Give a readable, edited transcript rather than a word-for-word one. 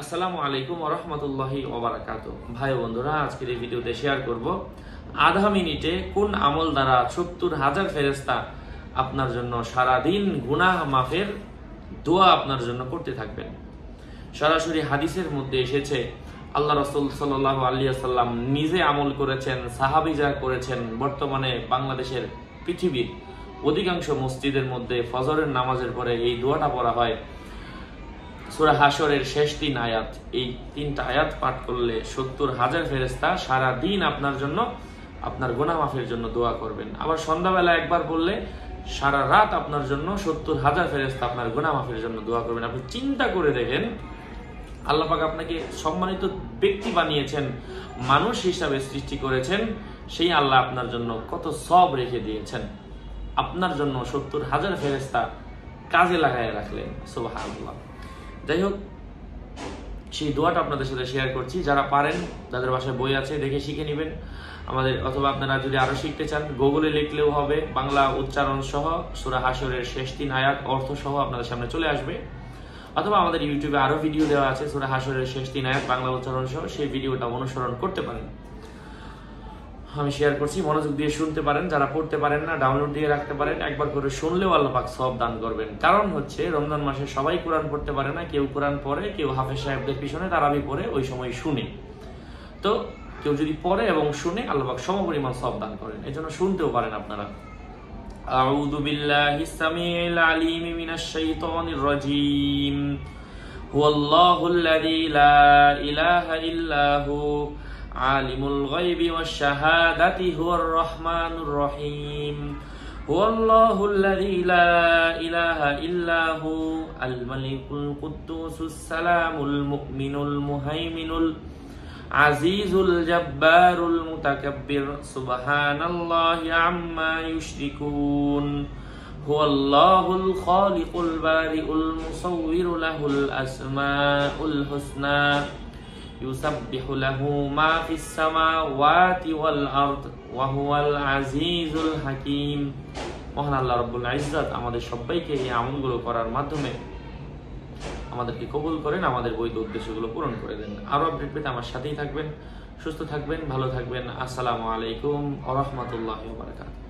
আসসালামু আলাইকুম ওয়া রাহমাতুল্লাহি ওয়া বারাকাতুহু। ভাই বন্ধুরা, আজকের এই ভিডিওতে শেয়ার করব আধা মিনিটে কোন আমল দ্বারা ৭০,০০০ ফেরেশতা আপনার জন্য সারা দিন গুনাহ মাফের দোয়া আপনার জন্য করতে থাকবেন। সরাসরি হাদিসের মধ্যে এসেছে, আল্লাহ রাসূল সাল্লাল্লাহু আলাইহি ওয়াসাল্লাম নিজে আমল করেছেন, সাহাবীরা করেছেন। বর্তমানে বাংলাদেশের পৃথিবীর অধিকাংশ মসজিদের মধ্যে ফজরের নামাজের পরে এই দোয়াটা পড়া হয়। সূরা হাশরের শেষ ৩ আয়াত, এই ৩টা আয়াত পাঠ করলে ৭০,০০০ ফেরেশতা সারা দিন আপনার জন্য, আপনার গুনাহ মাফের জন্য দোয়া করবেন। আবার সন্ধ্যাবেলা একবার বললে সারা রাত আপনার জন্য ৭০,০০০ ফেরেশতা আপনার গুনাহ মাফের জন্য দোয়া করবেন। আপনি চিন্তা করে দেখেন, আল্লাহ পাক আপনাকে সম্মানিত ব্যক্তি বানিয়েছেন, মানুষ হিসাবে সৃষ্টি করেছেন, সেই আল্লাহ আপনার জন্য কত সওয়াব রেখে দিয়েছেন। আপনার জন্য ৭০,০০০ ফেরেশতা কাজে লাগায় রাখলেন। সুবহানাল্লাহ। যাই হোক, সেই দোয়াটা আপনাদের সাথে শেয়ার করছি। যারা পারেন, যাদের বাসায় বই আছে, দেখে শিখে নেবেন আমাদের, অথবা আপনারা যদি আরো শিখতে চান গুগলে লিখলেও হবে। বাংলা উচ্চারণ সহ সূরা হাশরের শেষ ৩ আয়াত অর্থ সহ আপনাদের সামনে চলে আসবে। অথবা আমাদের ইউটিউবে আরো ভিডিও দেওয়া আছে সূরা হাশরের শেষ ৩ আয়াত বাংলা উচ্চারণ সহ, সেই ভিডিওটা অনুসরণ করতে পারেন। আমি শেয়ার করছি, মনোযোগ দিয়ে শুনতে পারেন। যারা পড়তে পারেন না, ডাউনলোড দিয়ে রাখতে পারেন। একবার করে শুনলেও আল্লাহ পাক সওয়াব দান করবেন। কারণ হচ্ছে, রমজান মাসে সবাই কোরআন পড়তে পারে না। কেউ কোরআন পড়ে, কেউ হাফেজ সাহেবদের পিছনে তারাবি পড়ে, ওই সময় শুনে। তো কেউ যদি পড়ে এবং শুনে, আল্লাহ পাক সমপরিমাণ সওয়াব দান করেন। এজন্য শুনতেও পারেন আপনারা। আউযু বিল্লাহিস সামিউল আলিম মিনাশ শাইতানির রাজীম। হুয়াল্লাহুল্লাযী লা ইলাহা ইল্লাহু আলিমুল গায়বি ওয়াশ শাহাদাতি হুয়ার রহমানুর রহিম। হুয়াল্লাহুল্লাযী লা ইলাহা ইল্লাহু আল মালিকুল কুদ্দুসুস সালামুল মুমিনুল মুহাইমিনুল আজিজুল জাব্বারুল মুতাকাব্বির। সুবহানাল্লাহি আম্মা ইউশরিকুন। হুয়াল্লাহুল খালিকুল বারিউল মুসাউবিরু লাহুল আসমাউল হুসনা। ইউসাব্বিহু লাহু মা ফিস সামাওয়াতি ওয়াল আরদ ওয়া হুয়াল আজিজুল হাকীম। মহান আল্লাহ রাব্বুল ইজ্জত আমাদের সবাইকে এই আমলগুলো করার মাধ্যমে আমাদেরকে কবুল করেন, আমাদের বৈধ উদ্দেশ্যগুলো পূরণ করে দেন। আরো আপডেট পেতে আমার সাথেই থাকবেন। সুস্থ থাকবেন, ভালো থাকবেন। আসসালামু আলাইকুম ওয়া রাহমাতুল্লাহি ওয়া বারাকাতুহু।